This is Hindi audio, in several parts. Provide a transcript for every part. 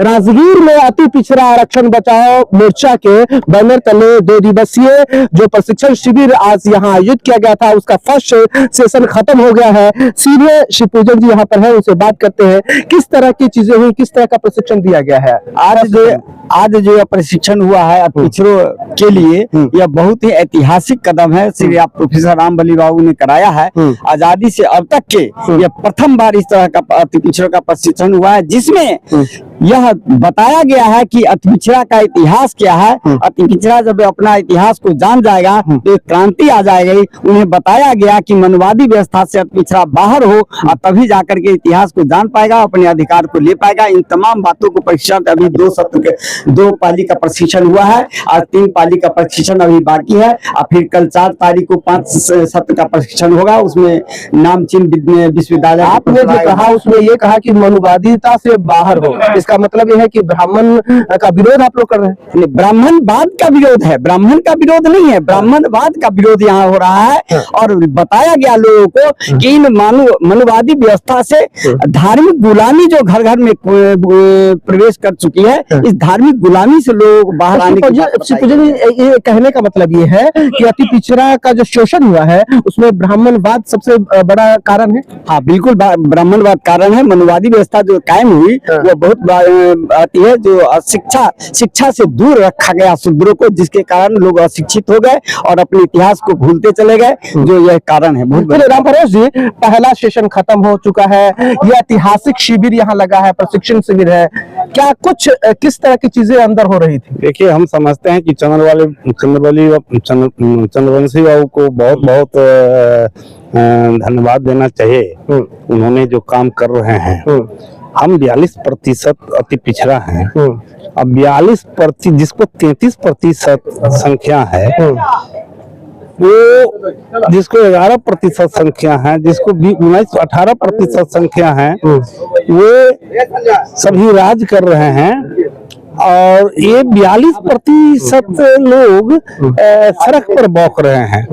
राजगीर में अति पिछड़ा आरक्षण बचाओ मोर्चा के बैनर तले 2 दिवसीय जो प्रशिक्षण शिविर आज यहाँ आयोजित किया गया था, उसका फर्स्ट सेशन खत्म हो गया है। सीधे शिवपूजन जी यहाँ पर है, उनसे बात करते हैं किस तरह की चीजें हुई, किस तरह का प्रशिक्षण दिया गया है। आज जो प्रशिक्षण हुआ है पिछड़ों के लिए, यह बहुत ही ऐतिहासिक कदम है। श्री प्रोफेसर रामबली बाबू ने कराया है। आजादी से अब तक के यह प्रथम बार इस तरह का अति पिछड़ों का प्रशिक्षण हुआ है, जिसमें यह बताया गया है कि अति पिछड़ा का इतिहास क्या है। अति पिछड़ा जब अपना इतिहास को जान जाएगा तो एक क्रांति आ जाएगी। उन्हें बताया गया कि मनवादी व्यवस्था से अति पिछड़ा बाहर हो और तभी जाकर के इतिहास को जान पाएगा, अपने अधिकार को ले पाएगा। इन तमाम बातों को प्रशिक्षण अभी 2 पाली का प्रशिक्षण हुआ है और 3 पाली का प्रशिक्षण अभी बाकी है। और फिर कल 4 तारीख को 5 सत्र का प्रशिक्षण होगा। उसमें नामचीन विश्वविद्यालय आपने जो कहा उसमें ये कहा कि मनुवादिता से बाहर हो, इसका मतलब यह है कि ब्राह्मण का विरोध आप लोग कर रहे हैं। ब्राह्मणवाद का विरोध है, ब्राह्मण का विरोध नहीं है, ब्राह्मणवाद का विरोध यहाँ हो रहा है। और बताया गया लोगों को कि इन मनुवादी व्यवस्था से धार्मिक गुलामी जो घर घर में प्रवेश कर चुकी है, इस धार्मिक गुलामी से लोग बाहर आने की ये कहने का मतलब ये है कि अति पिछड़ा का जो शोषण हुआ है उसमें ब्राह्मणवाद सबसे बड़ा कारण है। हाँ बिल्कुल, ब्राह्मणवाद कारण है। मनुवादी व्यवस्था जो कायम हुई वो बहुत आती है, जो शिक्षा से दूर रखा गया शूद्रों को, जिसके कारण लोग अशिक्षित हो गए और अपने इतिहास को भूलते चले गए, जो यह कारण है। राम भरोस जी, पहला सेशन खत्म हो चुका है, यह ऐतिहासिक शिविर यहाँ लगा है, प्रशिक्षण शिविर है, क्या कुछ किस तरह की चीजें अंदर हो रही थी? देखिए, हम समझते हैं कि चंद्रवंशी बाबू को बहुत बहुत धन्यवाद देना चाहिए। उन्होंने जो काम कर रहे हैं, हम 42% अति पिछड़ा हैं। अब 42% जिसको 33% संख्या है, वो जिसको 11% संख्या है, जिसको 18% संख्या है, वो सभी राज कर रहे हैं। और ये 42% लोग सड़क पर बौक रहे हैं।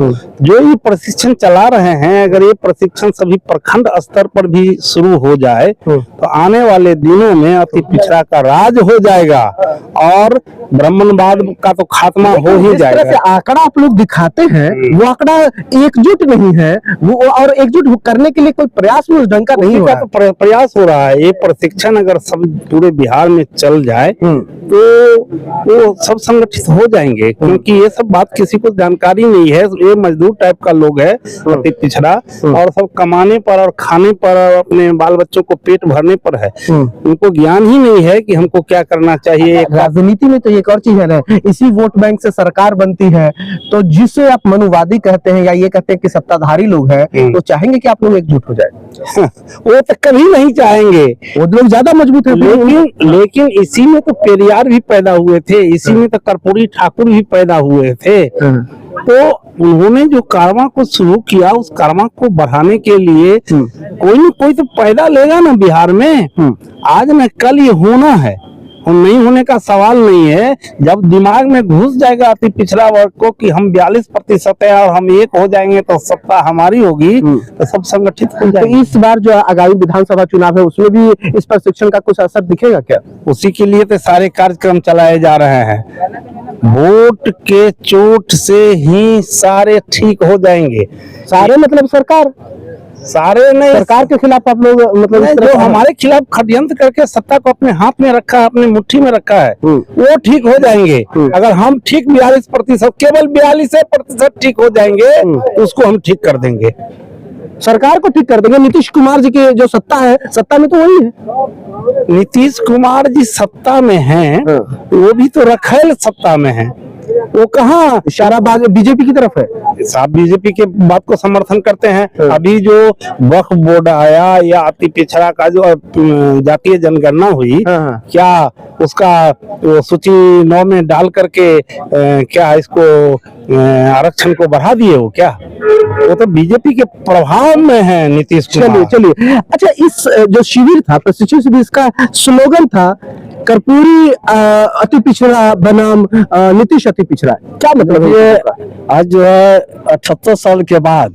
जो ये प्रशिक्षण चला रहे हैं, अगर ये प्रशिक्षण सभी प्रखंड स्तर पर भी शुरू हो जाए तो आने वाले दिनों में अति पिछड़ा का राज हो जाएगा और ब्राह्मणवाद का तो खात्मा हो ही जाएगा। से आंकड़ा आप लोग दिखाते हैं, वो आंकड़ा एकजुट नहीं है, वो और एकजुट करने के लिए कोई प्रयास उस ढंग का नहीं हो रहा। तो प्रयास हो रहा है। ये प्रशिक्षण अगर सब पूरे बिहार में चल जाए तो वो सब संगठित हो जाएंगे, क्योंकि ये सब बात किसी को जानकारी नहीं है। ये मजदूर टाइप का लोग है अति पिछड़ा, और सब कमाने पर और खाने पर और अपने बाल बच्चों को पेट भरने पर है। उनको ज्ञान ही नहीं है कि हमको क्या करना चाहिए। राजनीति में तो एक और चीज है ना, इसी वोट बैंक से सरकार बनती है, तो जिसे आप मनुवादी कहते हैं या ये कहते हैं कि सत्ताधारी लोग हैं, तो चाहेंगे कि आप लोग एकजुट हो जाए। वो तो कभी नहीं चाहेंगे, वो लोग ज्यादा मजबूत है। लेकिन इसी में तो पेरियार भी पैदा हुए थे, इसी में तो कर्पूरी ठाकुर भी पैदा हुए थे। तो उन्होंने जो कारवां को शुरू किया, उस कारवां को बढ़ाने के लिए कोई न कोई तो पैदा लेगा ना बिहार में। आज न कल ये होना है, और नहीं होने का सवाल नहीं है। जब दिमाग में घुस जाएगा अति पिछड़ा वर्ग को कि हम 42% है और हम एक हो जाएंगे तो सत्ता हमारी होगी, तो सब संगठित हो जाएंगे। तो इस बार जो आगामी विधानसभा चुनाव है उसमें भी इस प्रशिक्षण का कुछ असर दिखेगा क्या? उसी के लिए तो सारे कार्यक्रम चलाए जा रहे हैं। वोट के चोट से ही सारे ठीक हो जाएंगे। सारे मतलब सरकार? सारे नहीं, सरकार के खिलाफ आप लोग मतलब जो हमारे खिलाफ षड्यंत्र करके सत्ता को अपने हाथ में रखा है, अपने मुट्ठी में रखा है, वो ठीक हो जाएंगे। अगर हम ठीक 42%, केवल 42% ठीक हो जाएंगे तो उसको हम ठीक कर देंगे, सरकार को ठीक कर देंगे। नीतीश कुमार जी की जो सत्ता है, सत्ता में तो वही है। नीतीश कुमार जी सत्ता में हैं, वो भी तो रखेल सत्ता में है। वो कहाँ इशारा बीजेपी की तरफ है? साहब बीजेपी के बात को समर्थन करते हैं। अभी जो वक्फ बोर्ड आया या अति पिछड़ा का जो जातीय जनगणना हुई, क्या उसका सूची 9 में डाल करके क्या इसको आरक्षण को बढ़ा दिए हो क्या? वो तो बीजेपी के प्रभाव में है नीतीश कुमार। चलिए अच्छा, इस जो शिविर था, प्रशिक्षण शिविर, इसका स्लोगन था कर्पूरी अति पिछड़ा बनाम नीतीश अति पिछड़ा, क्या मतलब है? आज जो है 78 साल के बाद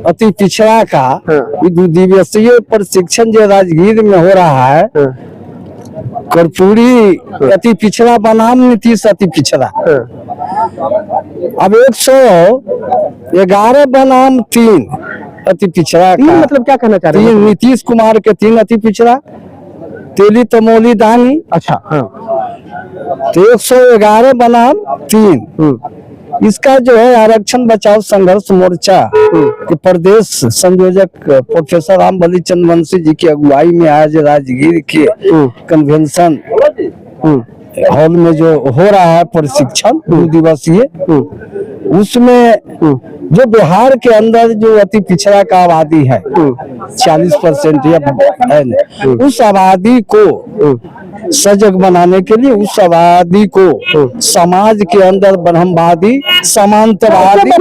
अति पिछड़ा का 2 दिवसीय प्रशिक्षण जो राजगीर में हो रहा है, कर्पूरी अति पिछड़ा बनाम नीतीश अति पिछड़ा। अब 111 बनाम 3 अति पिछड़ा तीन का मतलब क्या कहना चाह रहे हैं? 3 नीतीश कुमार के 3 अति पिछड़ा, तेली तमोली दानी, अच्छा, हाँ। तो 111 बनाम 3। इसका जो है आरक्षण बचाओ संघर्ष मोर्चा के प्रदेश संयोजक प्रोफेसर रामबली चंद्रवंशी जी की अगुवाई में आज राजगीर के कन्वेंशन हॉल में जो हो रहा है प्रशिक्षण 2 दिवसीय, उसमें जो बिहार के अंदर जो अति पिछड़ा का आबादी है 40% या है, उस आबादी को सजग बनाने के लिए, उस आबादी को समाज के अंदर ब्रह्मवादी समांतरवादी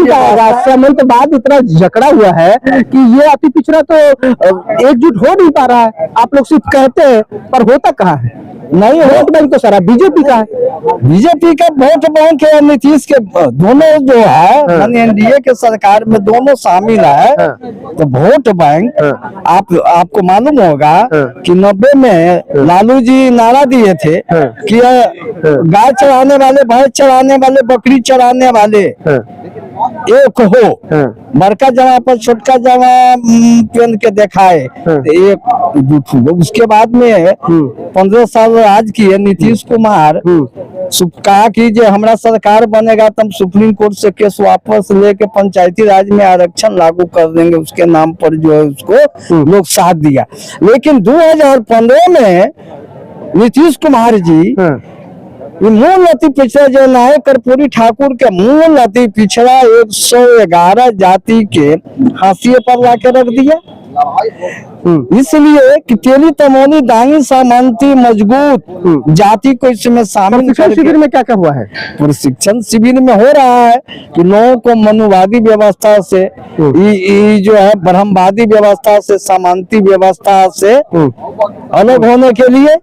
सामंतवाद इतना जकड़ा हुआ है कि ये अति पिछड़ा तो एकजुट हो नहीं पा रहा है। आप लोग सिर्फ कहते हैं पर होता कहाँ है? नहीं, वोट बैंक तो सारा बीजेपी का है। बीजेपी का वोट बैंक है, नीतीश के दोनों जो है एनडीए के सरकार में दोनों शामिल है। तो वोट बैंक आपको मालूम होगा कि 90 में लालू जी नारा दिए थे कि गाय चराने वाले, भैंस चराने वाले, बकरी चराने वाले एक हो, बड़का जमा पर छोटका जमा पहन के दिखाए तो एक जुट हो। उसके बाद में 15 साल राज किए नीतीश कुमार, कहा कि जो हमारा सरकार बनेगा तब सुप्रीम कोर्ट से केस वापस लेके पंचायती राज में आरक्षण लागू कर देंगे, उसके नाम पर जो है उसको लोग साथ दिया। लेकिन 2015 में नीतीश कुमार जी मूल अति पिछड़ा जो नायक कर्पूरी ठाकुर के मूल अति पिछड़ा 111 जाति के हाशिए पर लाके रख दिया। इसलिए कि तेली तमोली दानी सामंती मजबूत जाति को इसमें शामिल प्रशिक्षण शिविर में क्या क्या हुआ है? प्रशिक्षण शिविर में हो रहा है कि लोगों को मनुवादी व्यवस्था से जो है ब्रह्मवादी व्यवस्था से, सामंती व्यवस्था से अलग होने के लिए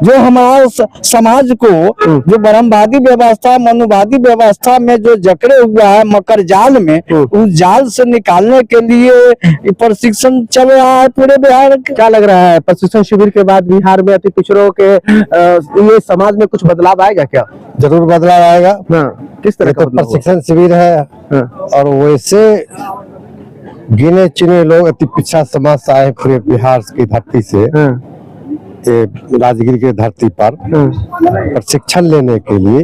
जो हमारा समाज को जो ब्रह्मवादी व्यवस्था, मनुवादी व्यवस्था में जो जकड़े हुआ है मकर जाल में, उस जाल से निकालने के लिए प्रशिक्षण चल रहा है पूरे बिहार। क्या लग रहा है प्रशिक्षण शिविर के बाद बिहार में अति पिछड़ों के ये समाज में कुछ बदलाव आएगा क्या? जरूर बदलाव आएगा। किस तरह का तो प्रशिक्षण शिविर है और वैसे गिने चुने लोग अति पिछड़ा समाज से आए पूरे बिहार की धरती से राजगीर की धरती पर प्रशिक्षण लेने के लिए,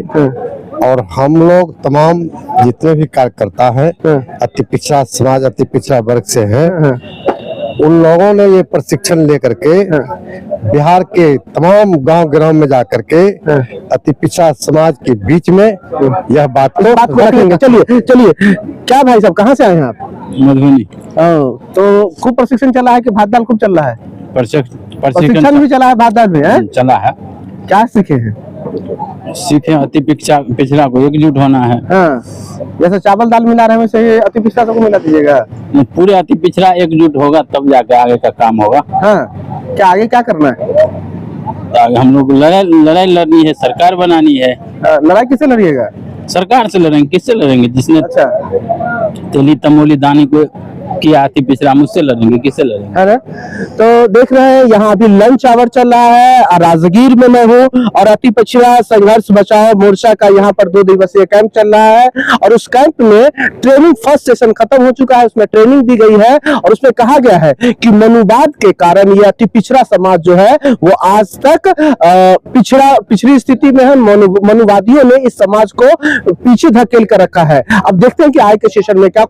और हम लोग तमाम जितने भी कार्यकर्ता हैं अति पिछड़ा समाज, अति पिछड़ा वर्ग से हैं, उन लोगों ने ये प्रशिक्षण लेकर के बिहार के तमाम गांव ग्राम में जाकर के अति पिछड़ा समाज के बीच में यह बात को रखेंगे। चलिए क्या भाई साहब, कहाँ से आए हैं आप? मधुबनी। तो खूब प्रशिक्षण चला है कि भात दाल खूब चल रहा है? प्रशिक्षण भी चला है, भात दाल भी है? चला है। क्या सीखे हैं? सीखे अति पिछड़ा को एकजुट होना है। जैसे चावल दाल मिला रहे हैं वैसे अति पिछड़ा सबको मिला दीजिएगा। पूरे अति पिछड़ा एकजुट होगा तब जाके आगे का काम होगा। क्या आगे क्या करना है? आगे हम लोग लड़ाई लड़नी है, सरकार बनानी है। लड़ाई किससे लड़िएगा? सरकार से लड़ेंगे। किससे लड़ेंगे? जिसने तेली तमोली दानी को किया अति पिछड़ा, मुझसे लड़ेंगे, किससे लड़ेंगे? है ना? तो देख रहे हैं यहाँ अभी लंच आवर चल रहा है, राजगीर में मैं हूँ और अति पिछड़ा संघर्ष बचाओ मोर्चा का यहाँ पर 2 दिवसीय कैंप चल रहा है और उस कैंप में ट्रेनिंग फर्स्ट सेशन खत्म हो चुका है, उसमें ट्रेनिंग दी गई है और उसमें कहा गया है कि मनुवाद के कारण ये अति पिछड़ा समाज जो है वो आज तक पिछड़ी स्थिति में है। मनुवादियों ने इस समाज को पीछे धकेल कर रखा है। अब देखते हैं कि आगे के सेशन में क्या कुछ